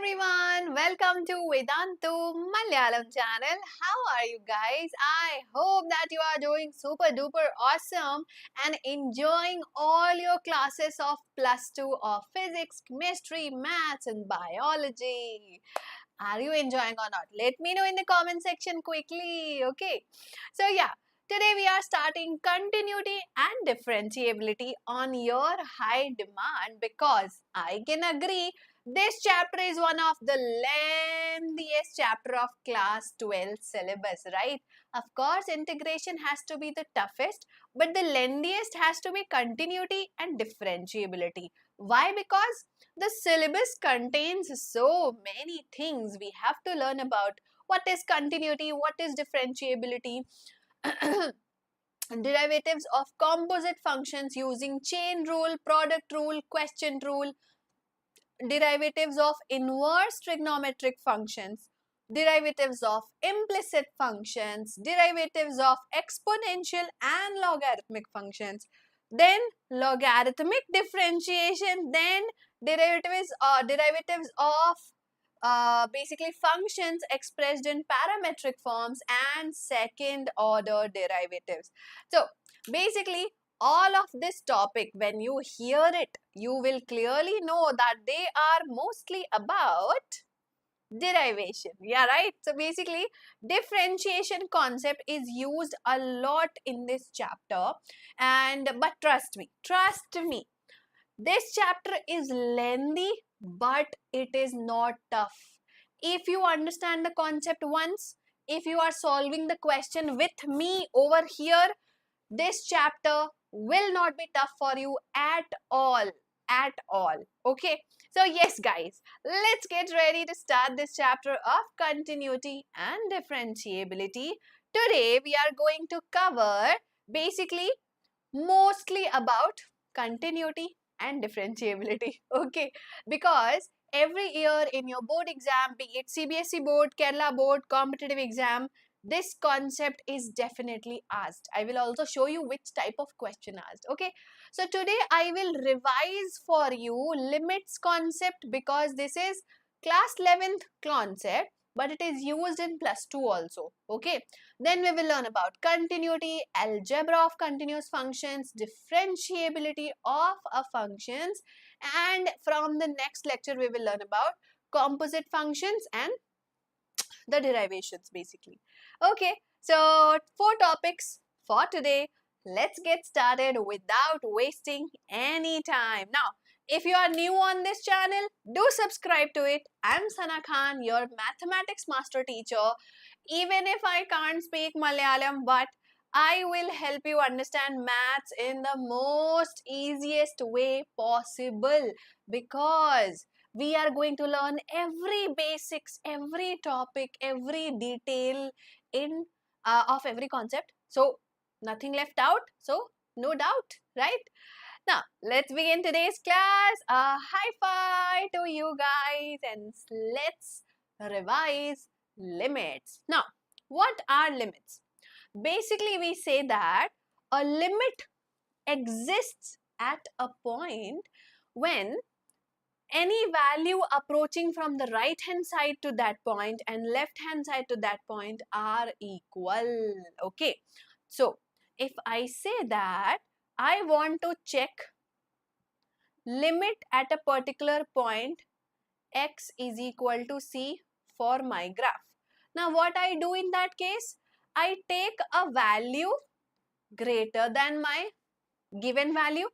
everyone, welcome to Vedantu Malayalam channel. How are you guys? I hope that you are doing super duper awesome and enjoying all your classes of plus 2 of physics, chemistry, maths and biology. Are you enjoying or not? Let me know in the comment section quickly. Okay. So yeah, today we are starting continuity and differentiability on your high demand because I can agree this chapter is one of the lengthiest chapter of class 12 syllabus, right? Of course, integration has to be the toughest, but the lengthiest has to be continuity and differentiability. Why? Because the syllabus contains so many things we have to learn about. What is continuity? What is differentiability? Derivatives of composite functions using chain rule, product rule, question rule, derivatives of inverse trigonometric functions, derivatives of implicit functions, derivatives of exponential and logarithmic functions, then logarithmic differentiation, then derivatives of basically functions expressed in parametric forms and second order derivatives. So basically all of this topic, when you hear it, you will clearly know that they are mostly about derivation. Yeah, right. So basically differentiation concept is used a lot in this chapter, and but trust me, this chapter is lengthy, but it is not tough. If you understand the concept once, if you are solving the question with me over here, this chapter will not be tough for you at all. At all. Okay. So yes, guys, let's get ready to start this chapter of continuity and differentiability. Today, we are going to cover basically mostly about continuity and differentiability. Okay, because every year in your board exam, be it CBSE board, Kerala board, competitive exam, this concept is definitely asked. I will also show you which type of question asked. Okay, so today I will revise for you limits concept because this is class 11th concept, but it is used in plus 2 also. Okay, then we will learn about continuity, algebra of continuous functions, differentiability of a functions, and from the next lecture we will learn about composite functions and the derivations basically. Okay, so 4 topics for today. Let's get started without wasting any time. Now, if you are new on this channel, do subscribe to it. I'm Sana Khan, your mathematics master teacher. Even if I can't speak Malayalam, but I will help you understand maths in the most easiest way possible, because we are going to learn every basics, every topic, every detail in of every concept. So nothing left out. So no doubt, right? Now let's begin today's class. A high five to you guys, and let's revise limits. Now, what are limits? Basically, we say that a limit exists at a point when any value approaching from the right hand side to that point and left hand side to that point are equal. Okay, so if I say that I want to check limit at a particular point x is equal to c for my graph. Now what I do in that case, I take a value greater than my given value.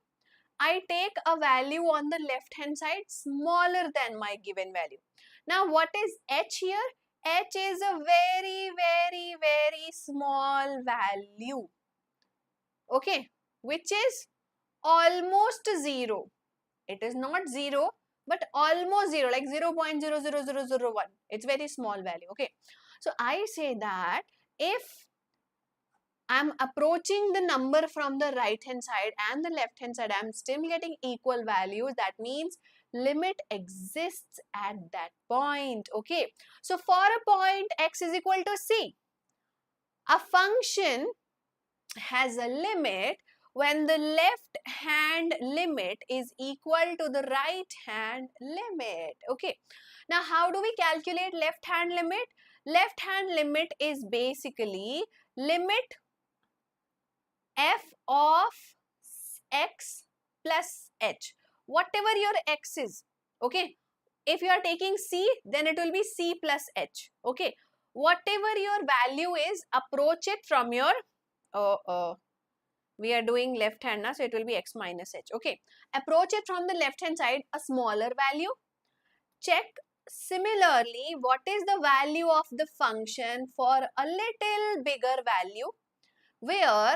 I take a value on the left hand side smaller than my given value. Now what is h here? H is a very small value. Okay, which is almost 0. It is not 0, but almost 0, like 0.00001. It's very small value. Okay, so I say that if I'm approaching the number from the right hand side and the left hand side, I'm still getting equal values. That means limit exists at that point. Okay, so for a point x is equal to c, a function has a limit when the left hand limit is equal to the right hand limit. Okay. Now, how do we calculate left hand limit? Left hand limit is basically limit f of x plus h. Whatever your x is. Okay. If you are taking c, then it will be c plus h. Okay. Whatever your value is, approach it from your we are doing left hand now, so it will be x minus h. Okay, approach it from the left hand side, a smaller value. Check similarly what is the value of the function for a little bigger value, where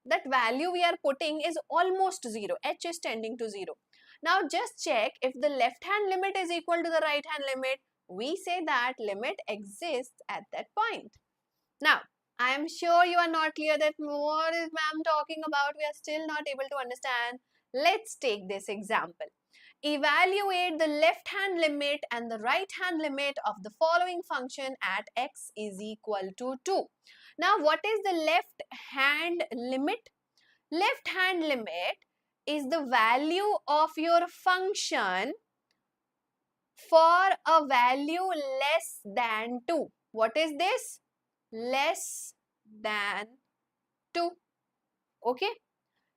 that value we are putting is almost 0, h is tending to 0. Now just check if the left hand limit is equal to the right hand limit, we say that limit exists at that point. Now, I am sure you are not clear that what is ma'am talking about. We are still not able to understand. Let's take this example. Evaluate the left hand limit and the right hand limit of the following function at x is equal to 2. Now, what is the left hand limit? Left hand limit is the value of your function for a value less than 2. What is this? Less than 2. Okay.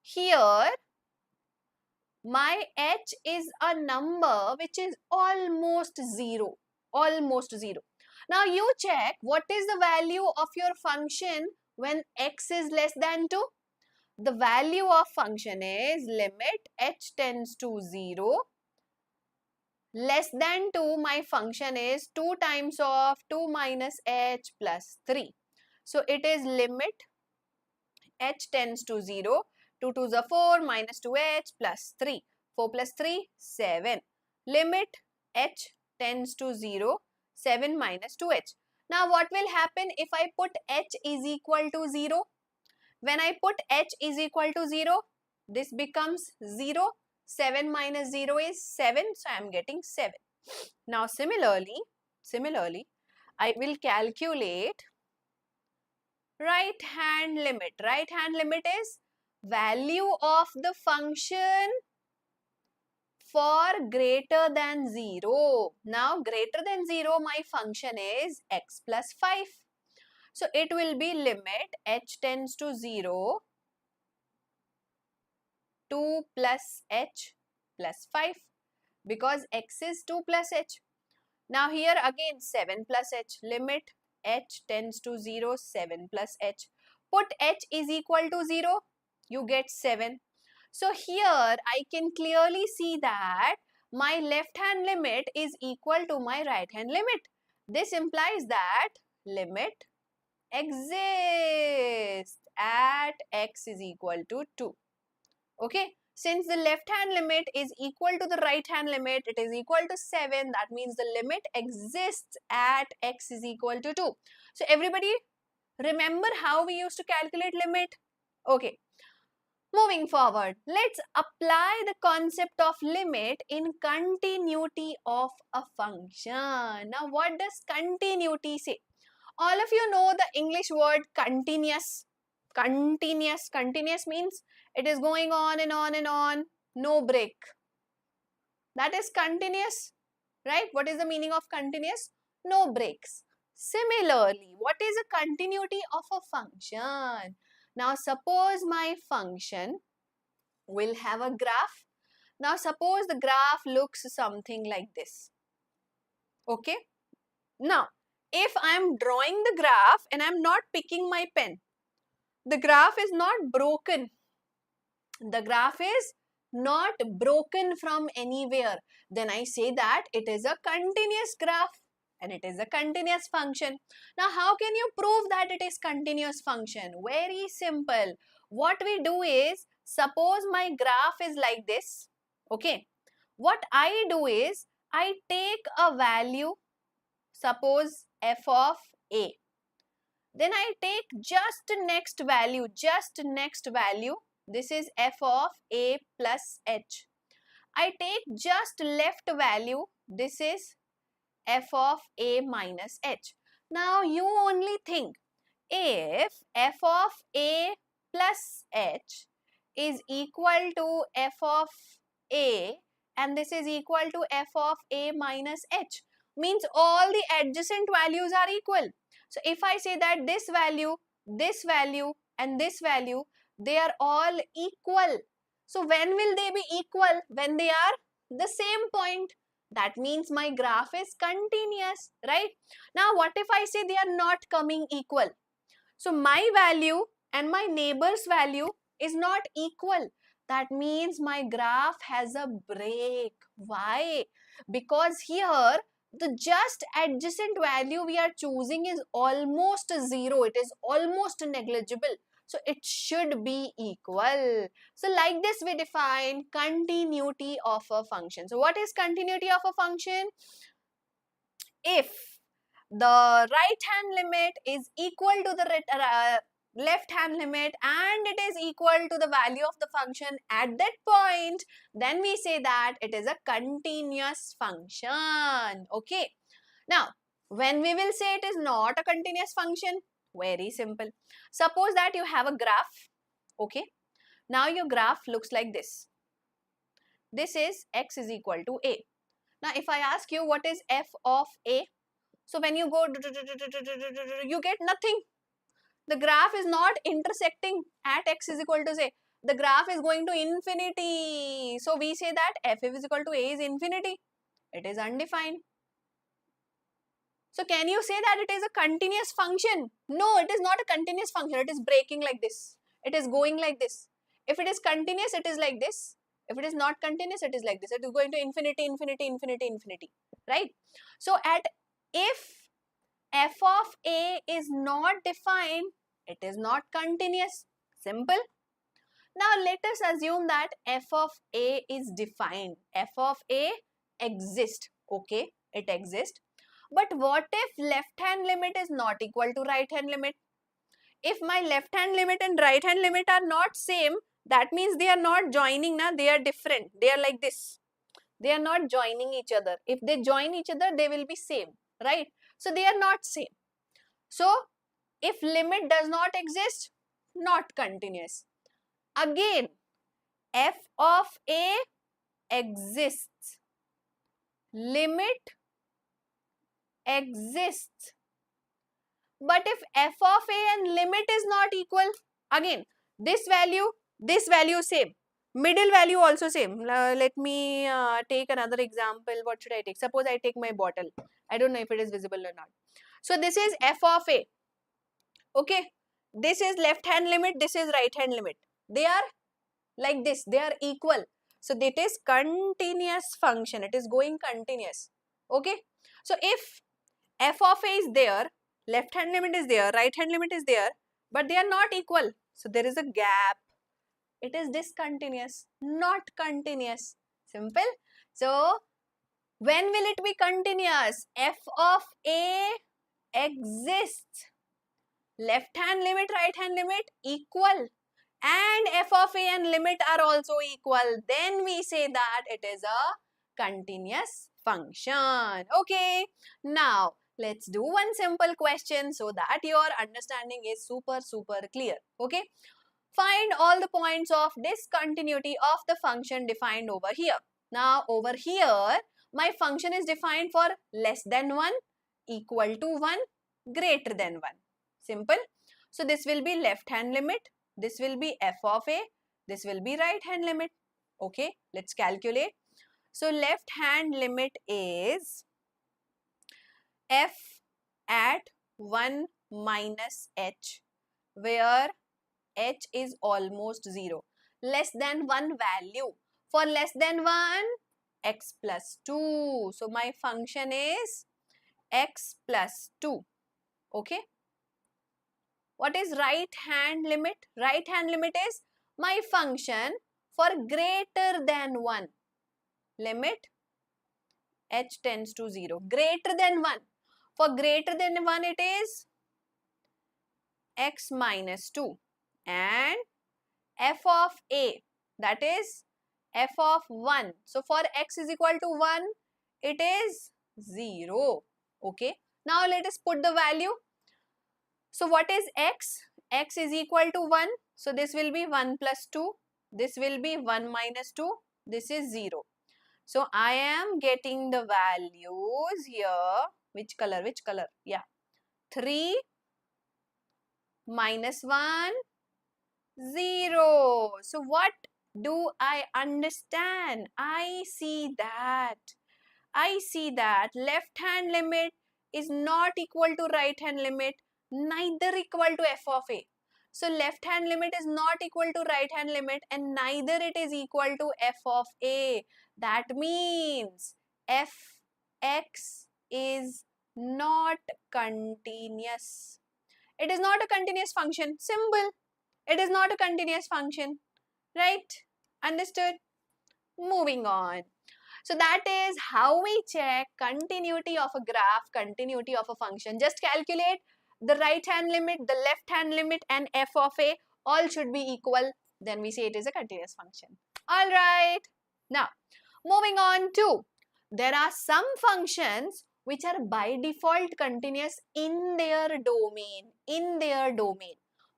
Here, my h is a number which is almost 0. Almost 0. Now, you check what is the value of your function when x is less than 2. The value of function is limit h tends to 0. Less than 2, my function is 2 times of 2 minus h plus 3. So, it is limit h tends to 0. 2 2s are 4 minus 2h plus 3. 4 plus 3, 7. Limit h tends to 0. 7 minus 2h. Now, what will happen if I put h is equal to 0? When I put h is equal to 0, this becomes 0. 7 minus 0 is 7, so I am getting 7. Now, similarly, I will calculate right hand limit. Right hand limit is value of the function for greater than 0. Now, greater than 0, my function is x plus 5. So, it will be limit h tends to 0. 2 plus h plus 5, because x is 2 plus h. Now here again 7 plus h, limit h tends to 0, 7 plus h. Put h is equal to 0, you get 7. So here I can clearly see that my left hand limit is equal to my right hand limit. This implies that limit exists at x is equal to 2. Okay, since the left hand limit is equal to the right hand limit, it is equal to 7. That means the limit exists at x is equal to 2. So everybody remember how we used to calculate limit? Okay, moving forward, let's apply the concept of limit in continuity of a function. Now what does continuity say? All of you know the English word continuous. Continuous means it is going on and on and on, no break. That is continuous, right? What is the meaning of continuous? No breaks. Similarly, what is a continuity of a function? Now, suppose my function will have a graph. Now, suppose the graph looks something like this. Okay? Now, if I am drawing the graph and I am not picking my pen, the graph is not broken. The graph is not broken from anywhere. Then I say that it is a continuous graph and it is a continuous function. Now, how can you prove that it is continuous function? Very simple. What we do is, suppose my graph is like this. Okay. What I do is, I take a value, suppose f of a. Then I take just next value, this is f of a plus h. I take just left value, this is f of a minus h. Now you only think, if f of a plus h is equal to f of a and this is equal to f of a minus h, means all the adjacent values are equal. So if I say that this value and this value, they are all equal. So when will they be equal? When they are the same point. That means my graph is continuous, right? Now what if I say they are not coming equal? So my value and my neighbor's value is not equal. That means my graph has a break. Why? Because here the just adjacent value we are choosing is almost zero. It is almost negligible. So it should be equal. So like this we define continuity of a function. So what is continuity of a function? If the right hand limit is equal to the left hand limit and it is equal to the value of the function at that point, then we say that it is a continuous function. Okay. Now, when we will say it is not a continuous function, very simple. Suppose that you have a graph. Okay. Now your graph looks like this. This is x is equal to a. Now, if I ask you what is f of a, so when you go, you get nothing. The graph is not intersecting at x is equal to say. The graph is going to infinity. So we say that f is equal to a is infinity. It is undefined. So can you say that it is a continuous function? No, it is not a continuous function. It is breaking like this. It is going like this. If it is continuous, it is like this. If it is not continuous, it is like this. It is going to infinity, infinity, infinity, infinity. Right? So if f of a is not defined, it is not continuous. Simple. Now let us assume that f of a is defined. F of a exists. Okay, it exists. But what if left hand limit is not equal to right hand limit? If my left hand limit and right hand limit are not same, that means they are not joining, na? They are different. They are like this. They are not joining each other. If they join each other, they will be same, right? So they are not same. So if limit does not exist, not continuous. Again, f of a exists. Limit exists. But if f of a and limit is not equal, again, this value same. Middle value also same. Let me take another example. What should I take? Suppose I take my bottle. I don't know if it is visible or not. So this is f of a. Okay. This is left hand limit. This is right hand limit. They are like this. They are equal. So that is continuous function. It is going continuous. Okay. So if f of a is there, left hand limit is there, right hand limit is there, but they are not equal. So there is a gap. It is discontinuous, not continuous. Simple. So when will it be continuous? F of a exists. Left hand limit, right hand limit equal. And f of a and limit are also equal. Then we say that it is a continuous function. Okay. Now let's do one simple question so that your understanding is super clear. Okay. Find all the points of discontinuity of the function defined over here. Now over here, my function is defined for less than 1, equal to 1, greater than 1. Simple. So this will be left hand limit. This will be f of a. This will be right hand limit. Okay, let's calculate. So left hand limit is f at 1 minus h, where h is almost 0. Less than 1 value. For less than 1, x plus 2. So my function is x plus 2. Okay. What is right hand limit? Right hand limit is my function for greater than 1. Limit h tends to 0. Greater than 1. For greater than 1 it is x minus 2. And f of a, that is f of 1. So for x is equal to 1, it is 0. Okay. Now let us put the value. So what is x? X is equal to 1. So this will be 1 plus 2. This will be 1 minus 2. This is 0. So I am getting the values here. Which color? Which color? Yeah. 3 minus 1, 0. So what do I understand? I see that left hand limit is not equal to right hand limit, neither equal to f of a. So left hand limit is not equal to right hand limit and neither it is equal to f of a. That means fx is not continuous. It is not a continuous function. Simple. It is not a continuous function. Right? Understood? Moving on. So that is how we check continuity of a graph, continuity of a function. Just calculate the right hand limit, the left hand limit and f of a all should be equal. Then we say it is a continuous function. Alright. Now, moving on to, there are some functions which are by default continuous in their domain.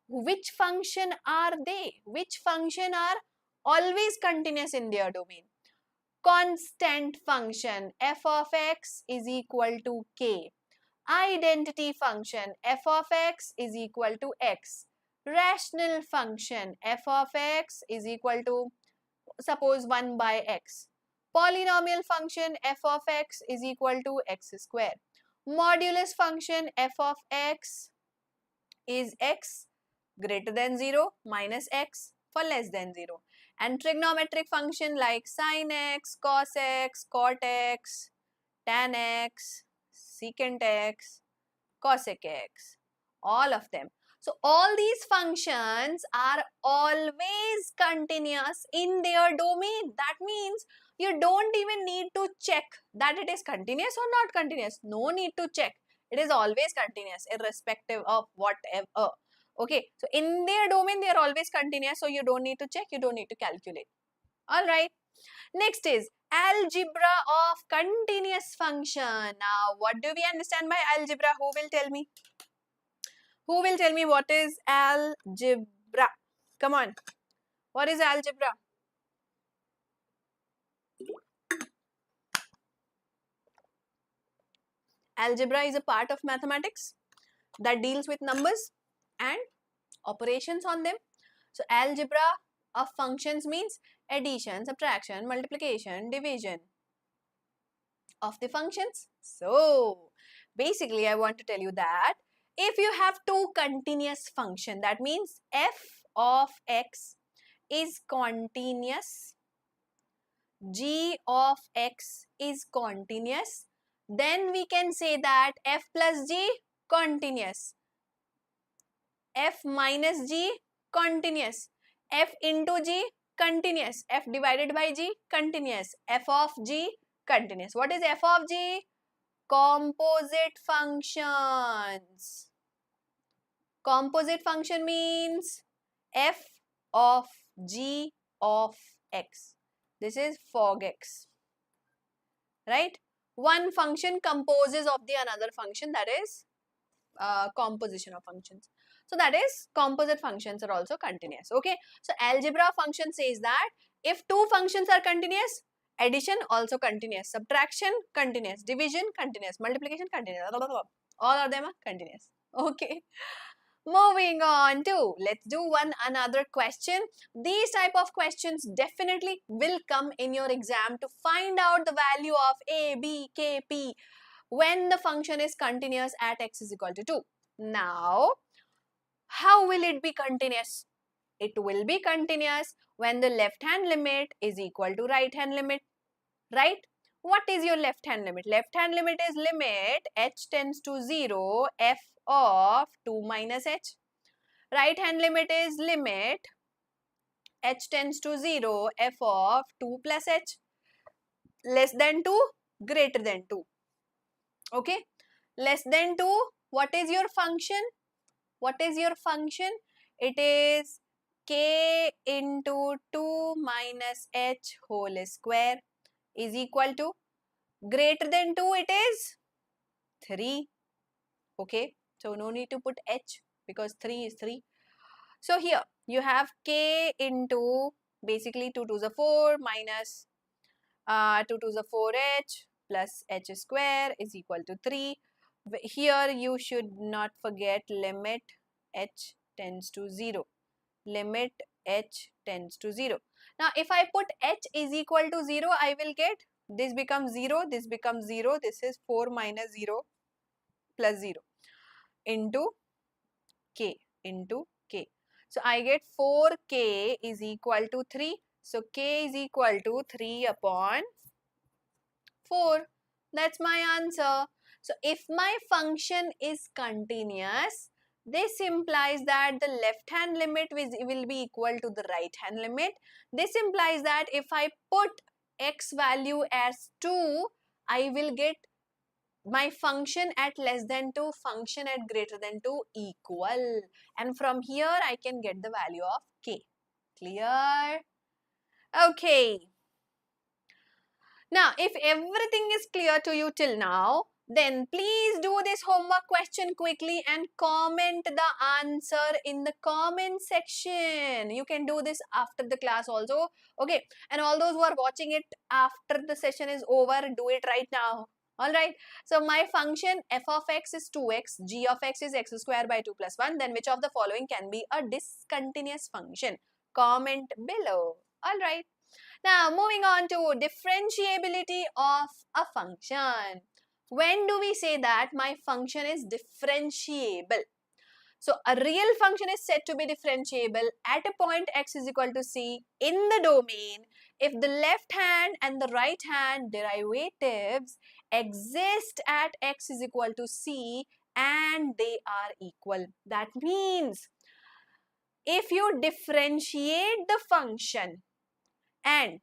Which function are they? Which function are always continuous in their domain? Constant function f of x is equal to k. Identity function f of x is equal to x. Rational function f of x is equal to, suppose, 1 by x. Polynomial function f of x is equal to x square. Modulus function f of x is x greater than 0 minus x for less than 0. And trigonometric function like sin x, cos x, cot x, tan x, secant x, cosec x, all of them. So all these functions are always continuous in their domain. That means you don't even need to check that it is continuous or not continuous. No need to check. It is always continuous irrespective of whatever. Okay, so in their domain, they are always continuous. So you don't need to check, you don't need to calculate. Alright. Next is algebra of continuous function. Now, what do we understand by algebra? Who will tell me? Who will tell me what is algebra? Come on. What is algebra? Algebra is a part of mathematics that deals with numbers and operations on them. So algebra of functions means addition, subtraction, multiplication, division of the functions. So basically I want to tell you that if you have two continuous functions, that means f of x is continuous, g of x is continuous, then we can say that f plus g continuous, f minus g continuous, f into g continuous, f divided by g continuous, f of g continuous. What is f of g? Composite functions. Composite function means f of g of x. This is fog x. Right? One function composes of the another function, that is composition of functions. So that is composite functions are also continuous. Okay. So algebra function says that if two functions are continuous, addition also continuous, subtraction continuous, division continuous, multiplication continuous, all of them are continuous. Okay. Moving on to, let's do another question. These type of questions definitely will come in your exam to find out the value of a, b, k, p when the function is continuous at x is equal to 2. Now, how will it be continuous? It will be continuous when the left hand limit is equal to right hand limit, right? What is your left hand limit? Left hand limit is limit h tends to 0 f of 2 minus h. Right hand limit is limit h tends to 0 f of 2 plus h, less than 2, greater than 2. Okay, less than 2, what is your function? What is your function? It is k into 2 minus h whole square is equal to, greater than 2 it is 3. Okay, so no need to put h because 3 is 3. So here you have k into basically 2 to the 4 minus 2 to the 4h plus h square is equal to 3. Here you should not forget limit h tends to 0. Limit h tends to 0. Now if I put h is equal to 0, I will get this becomes 0, this becomes 0. This is 4 minus 0 plus 0 into k into k. So I get 4k is equal to 3. So k is equal to 3 upon 4. That's my answer. So if my function is continuous, this implies that the left hand limit will be equal to the right hand limit. This implies that if I put x value as 2, I will get my function at less than 2, function at greater than 2 equal. And from here I can get the value of k. Clear? Okay. Now, if everything is clear to you till now, then please do this homework question quickly and comment the answer in the comment section. You can do this after the class also. Okay. And all those who are watching it after the session is over, do it right now. Alright. So, my function f of x is 2x, g of x is x square by 2 plus 1. Then, which of the following can be a discontinuous function? Comment below. Alright. Now, moving on to differentiability of a function. When do we say that my function is differentiable? So, a real function is said to be differentiable at a point x is equal to c in the domain if the left hand and the right hand derivatives exist at x is equal to c and they are equal. That means, if you differentiate the function and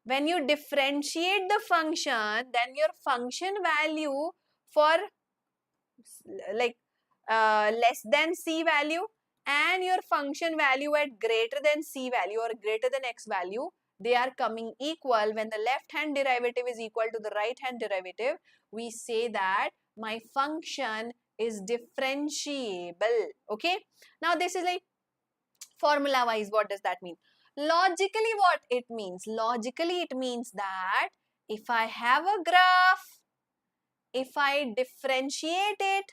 when you differentiate the function, then your function value for like less than c value and your function value at greater than c value or greater than x value, they are coming equal. When the left hand derivative is equal to the right hand derivative, we say that my function is differentiable. Okay. Now this is like formula wise, what does that mean? Logically, what it means? Logically, it means that if I have a graph, if I differentiate it,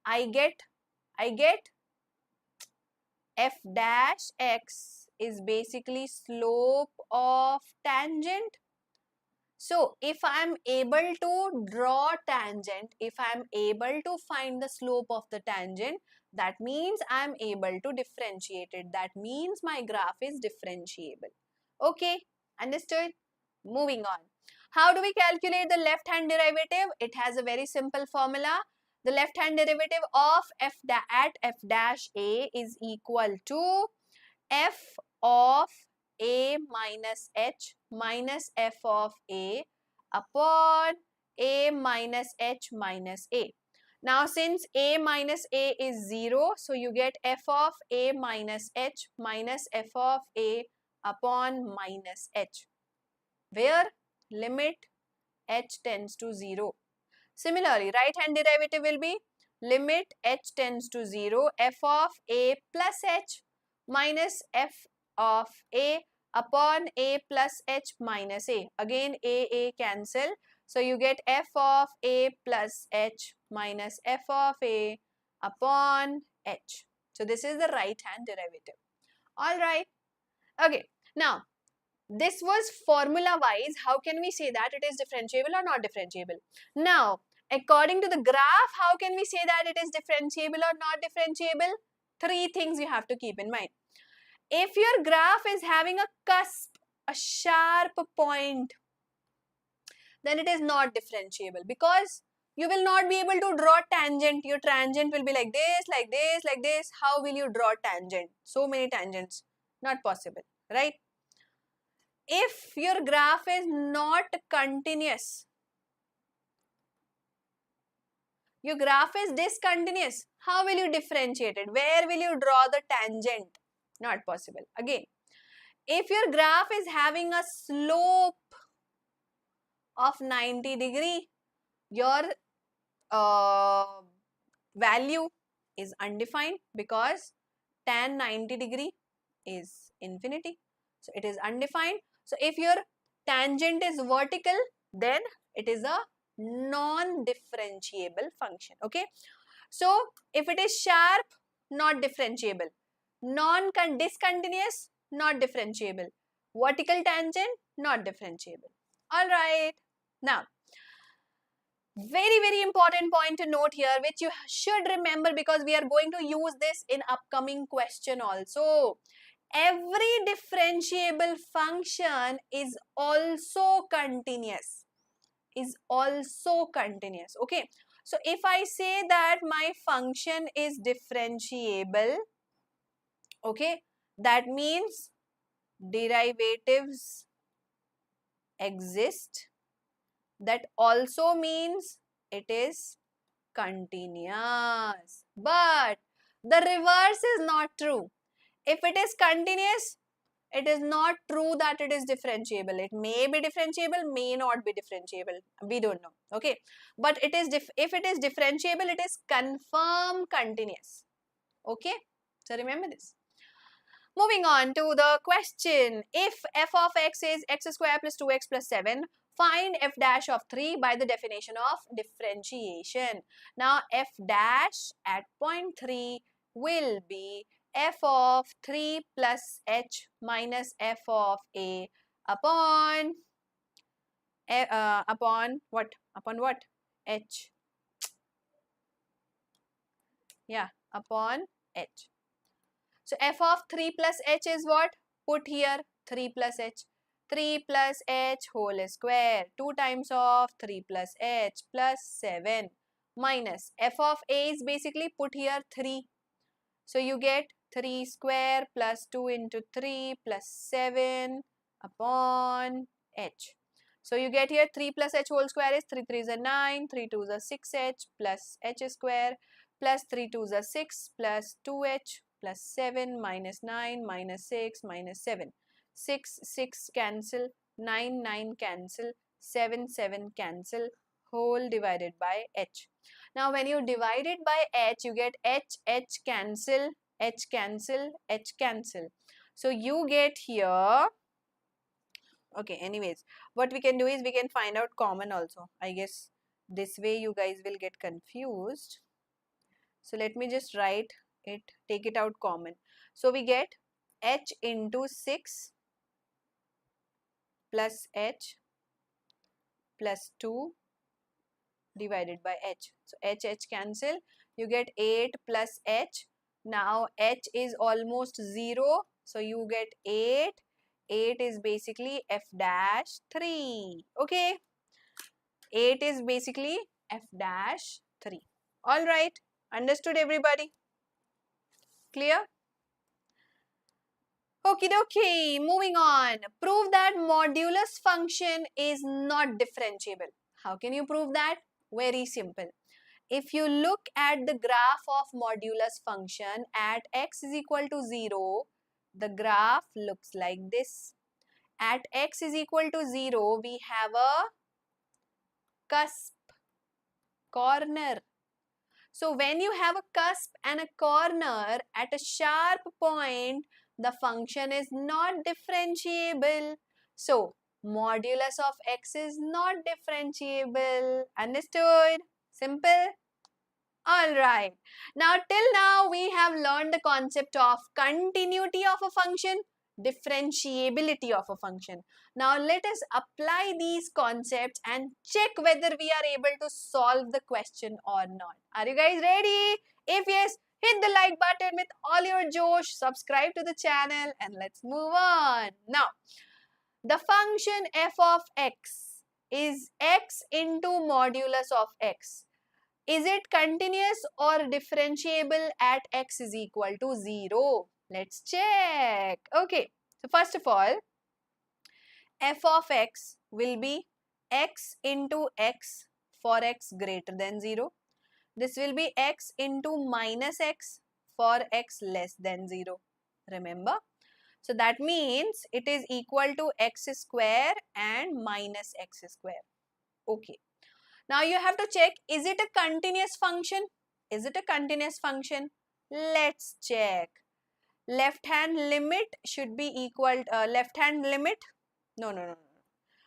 I get f dash x is basically slope of tangent. So, if I am able to draw tangent, if I am able to find the slope of the tangent, that means I am able to differentiate it. That means my graph is differentiable. Okay, understood? Moving on. How do we calculate the left hand derivative? It has a very simple formula. The left hand derivative of at f dash a is equal to f of a minus h minus f of a upon a minus h minus a. Now since a minus a is 0, so you get f of a minus h minus f of a upon minus h, where limit h tends to 0. Similarly, right hand derivative will be limit h tends to 0 f of a plus h minus f of a upon a plus h minus a. Again a cancel. So you get f of a plus h minus f of a upon h. So this is the right hand derivative. Alright. Okay. Now this was formula wise. How can we say that it is differentiable or not differentiable? Now, according to the graph, how can we say that it is differentiable or not differentiable? Three things you have to keep in mind. If your graph is having a cusp, a sharp point, then it is not differentiable because you will not be able to draw tangent. Your tangent will be like this, like this, like this. How will you draw tangent? So many tangents. Not possible, right? If your graph is not continuous, your graph is discontinuous, how will you differentiate it? Where will you draw the tangent? Not possible. Again, if your graph is having a slope of 90 degree, your value is undefined because tan 90 degree is infinity. So it is undefined. So if your tangent is vertical, then it is a non-differentiable function. Okay. So if it is sharp, not differentiable. Discontinuous, not differentiable. Vertical tangent, not differentiable. All right. Now, very important point to note here, which you should remember because we are going to use this in upcoming question also. Every differentiable function is also continuous. Okay. So if I say that my function is differentiable, okay, that means derivatives exist. That also means it is continuous. But the reverse is not true. If it is continuous, it is not true that it is differentiable. It may be differentiable, may not be differentiable. We don't know. Okay. But it is if it is differentiable, it is confirmed continuous. Okay. So remember this. Moving on to the question. If f of x is x square plus 2x plus 7, find f dash of 3 by the definition of differentiation. Now f dash at point 3 will be f of 3 plus h minus f of a upon upon what? Upon what? H. Yeah, upon h. So f of 3 plus h is what? Put here 3 plus h. 3 plus h whole square. 2 times of 3 plus h plus 7 minus f of a is basically put here 3. So you get 3 square plus 2 into 3 plus 7 upon h. So you get here 3 plus h whole square is 3 3 is a 9, 3 2 is a 6h plus h square plus 3 2 is a 6 plus 2h plus 7 minus 9 minus 6 minus 7. 6 6 cancel, 9 9 cancel, 7 7 cancel, whole divided by h. Now when you divide it by h, you get h cancel, h cancel, h cancel. So you get here, okay, anyways, what we can do is we can find out common also. I guess this way you guys will get confused. So let me just write it, take it out common. So we get h into 6 plus h plus 2 divided by h. So h cancel. You get 8 plus h. Now h is almost 0. So you get 8. 8 is basically f dash 3. Okay. 8 is basically f dash 3. Alright. Understood everybody? Clear? Okie dokie. Moving on. Prove that modulus function is not differentiable. How can you prove that? Very simple. If you look at the graph of modulus function at x is equal to 0, the graph looks like this. At x is equal to 0, we have a cusp, corner. So when you have a cusp and a corner at a sharp point, the function is not differentiable. So modulus of x is not differentiable. Understood? Simple? Alright. Now till now we have learned the concept of continuity of a function, differentiability of a function. Now let us apply these concepts and check whether we are able to solve the question or not. Are you guys ready? If yes, hit the like button with all your josh, subscribe to the channel and let's move on. Now, the function f of x is x into modulus of x. Is it continuous or differentiable at x is equal to 0? Let's check. Okay. So first of all, f of x will be x into x for x greater than 0. This will be x into minus x for x less than 0. Remember? So that means it is equal to x square and minus x square. Okay. Now you have to check, is it a continuous function? Is it a continuous function? Let's check. left hand limit should be equal, left hand limit, no.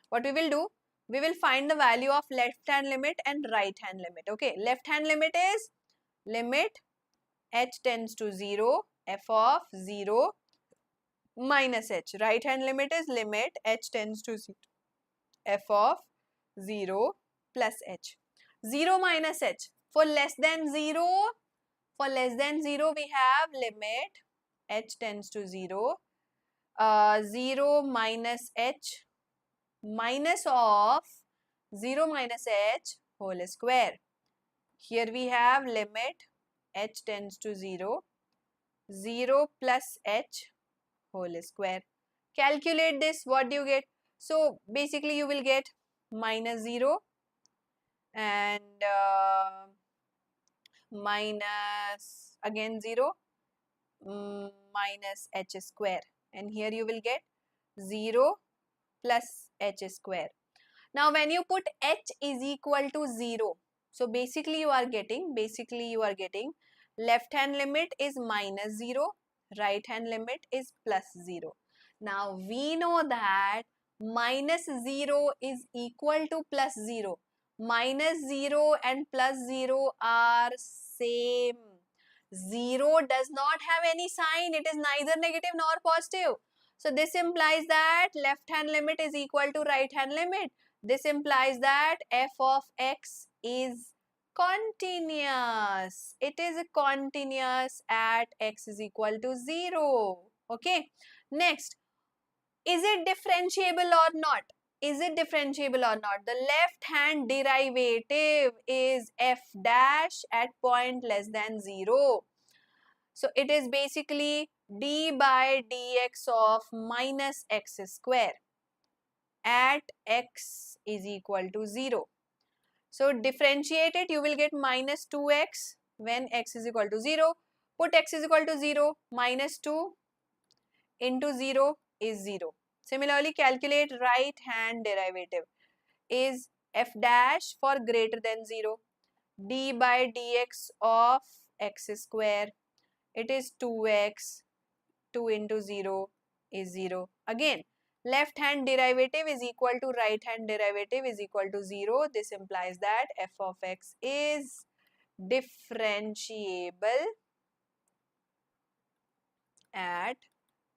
What we will do, we will find the value of left hand limit and right hand limit. Okay, left hand limit is limit h tends to 0, f of 0 minus h. Right hand limit is limit h tends to 0, f of 0 plus h. 0 minus h. For less than 0, we have limit h tends to 0, 0 minus h minus of 0 minus h whole square. Here we have limit h tends to 0, 0 plus h whole square. Calculate this, what do you get? So basically you will get minus 0 and minus again 0, minus h square, and here you will get 0 plus h square. Now when you put h is equal to 0, so basically you are getting left hand limit is minus 0, right hand limit is plus 0. Now we know that minus 0 is equal to plus 0. Minus 0 and plus 0 are same. 0 does not have any sign. It is neither negative nor positive. So this implies that left hand limit is equal to right hand limit. This implies that f of x is continuous. It is continuous at x is equal to 0. Okay. Next, is it differentiable or not? Is it differentiable or not? The left hand derivative is f dash at point less than 0. So it is basically d by dx of minus x square at x is equal to 0. So differentiate it, you will get minus 2x when x is equal to 0. Put x is equal to 0, minus 2 into 0 is 0. Similarly, calculate right hand derivative is f dash for greater than 0. D by dx of x square, it is 2x, 2 into 0 is 0. Again, left hand derivative is equal to right hand derivative is equal to 0. This implies that f of x is differentiable at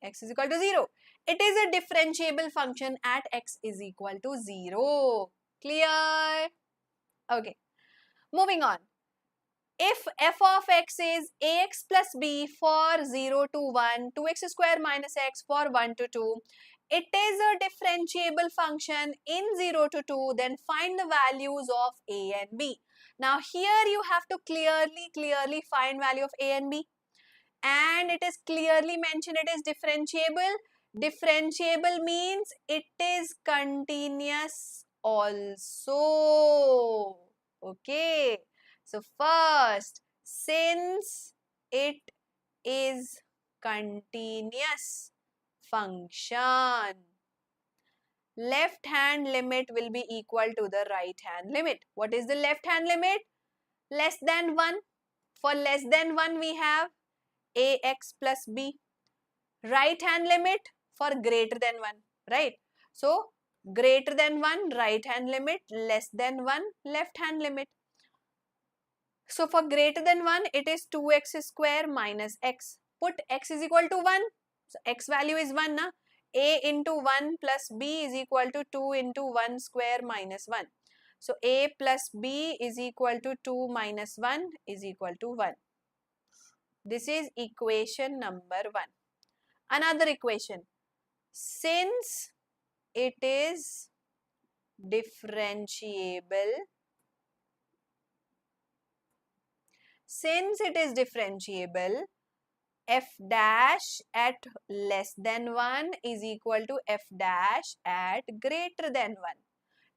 x is equal to 0. It is a differentiable function at x is equal to 0. Clear? Okay. Moving on. If f of x is ax plus b for 0 to 1, 2x square minus x for 1 to 2, it is a differentiable function in 0 to 2, then find the values of a and b. Now here you have to clearly find value of a and b. And it is clearly mentioned it is differentiable. Differentiable means it is continuous also. Okay. So first, since it is continuous function, left hand limit will be equal to the right hand limit. What is the left hand limit? Less than 1. For less than 1 we have ax plus b. Right hand limit for greater than 1, right? So greater than 1 right hand limit, less than 1 left hand limit. So for greater than 1 it is 2x square minus x. Put x is equal to 1. So x value is 1 na? A into 1 plus b is equal to 2 into 1 square minus 1. So a plus b is equal to 2 minus 1 is equal to 1. This is equation number 1. Another equation. Since it is differentiable, f dash at less than 1 is equal to f dash at greater than 1.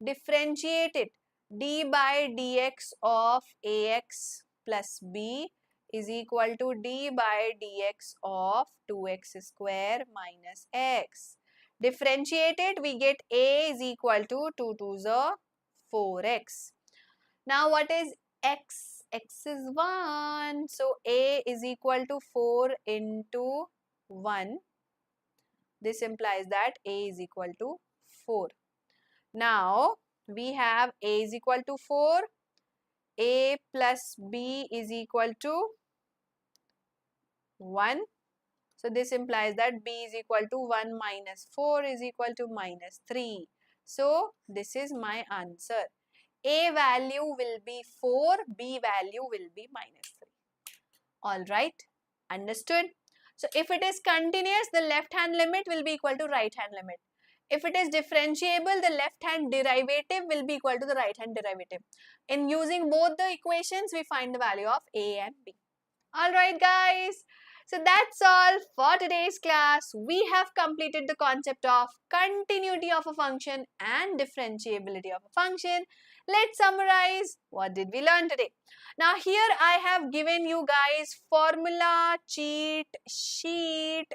Differentiate it. D by dx of ax plus b is equal to d by dx of 2x square minus x. Differentiate it, we get a is equal to 2 to the 4x. Now what is x? X is 1. So a is equal to 4 into 1. This implies that A is equal to 4. Now, we have A is equal to 4. A plus B is equal to 1. So, this implies that B is equal to 1 minus 4 is equal to minus 3. So, this is my answer. A value will be 4, B value will be minus 3. Alright, understood? So, if it is continuous, the left hand limit will be equal to right hand limit. If it is differentiable, the left hand derivative will be equal to the right hand derivative. In using both the equations, we find the value of A and B. Alright guys, so that's all for today's class. We have completed the concept of continuity of a function and differentiability of a function. Let's summarize. What did we learn today? Now here I have given you guys formula cheat sheet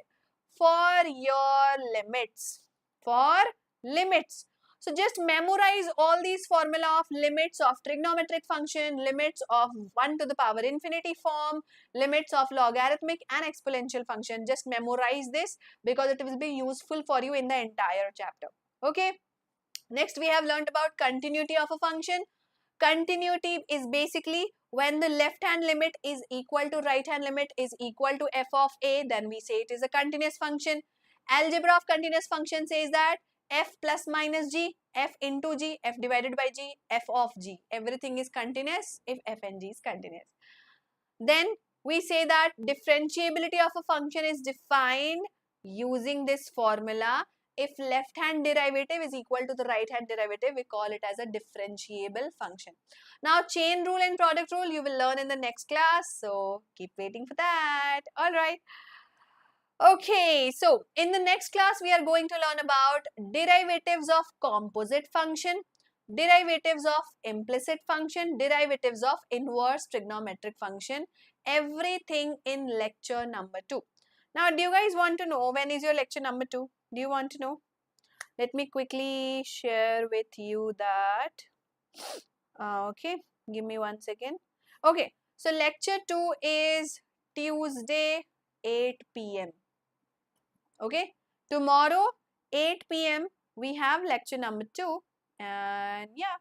for your limits. For limits. So just memorize all these formula of limits of trigonometric function, limits of 1 to the power infinity form, limits of logarithmic and exponential function. Just memorize this because it will be useful for you in the entire chapter. Okay. Next we have learnt about continuity of a function. Continuity is basically when the left hand limit is equal to right hand limit is equal to f of a, then we say it is a continuous function. Algebra of continuous function says that f plus minus g, f into g, f divided by g, f of g. Everything is continuous if f and g is continuous. Then we say that differentiability of a function is defined using this formula. If left hand derivative is equal to the right hand derivative, we call it as a differentiable function. Now chain rule and product rule you will learn in the next class. So keep waiting for that. Alright. Okay, so in the next class we are going to learn about derivatives of composite function, derivatives of implicit function, derivatives of inverse trigonometric function, everything in lecture number 2. Now, do you guys want to know when is your lecture number 2? Do you want to know? Let me quickly share with you that. Okay, give me 1 second. Okay, so lecture 2 is Tuesday 8 p.m. Okay, tomorrow 8 p.m. we have lecture number 2 and yeah.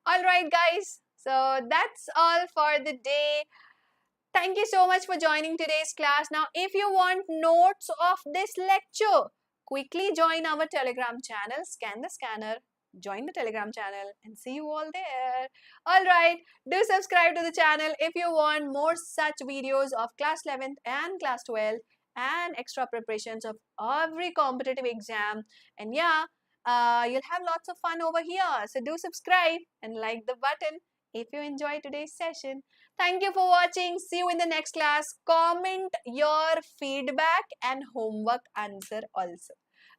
Alright guys, so that's all for the day. Thank you so much for joining today's class. Now if you want notes of this lecture, quickly join our Telegram channel, scan the scanner, join the Telegram channel and see you all there. Alright, do subscribe to the channel if you want more such videos of class 11th and class 12th and extra preparations of every competitive exam. And yeah, you'll have lots of fun over here. So do subscribe and like the button if you enjoyed today's session. Thank you for watching. See you in the next class. Comment your feedback and homework answer also.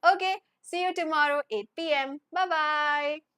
Okay, see you tomorrow 8 p.m. Bye-bye.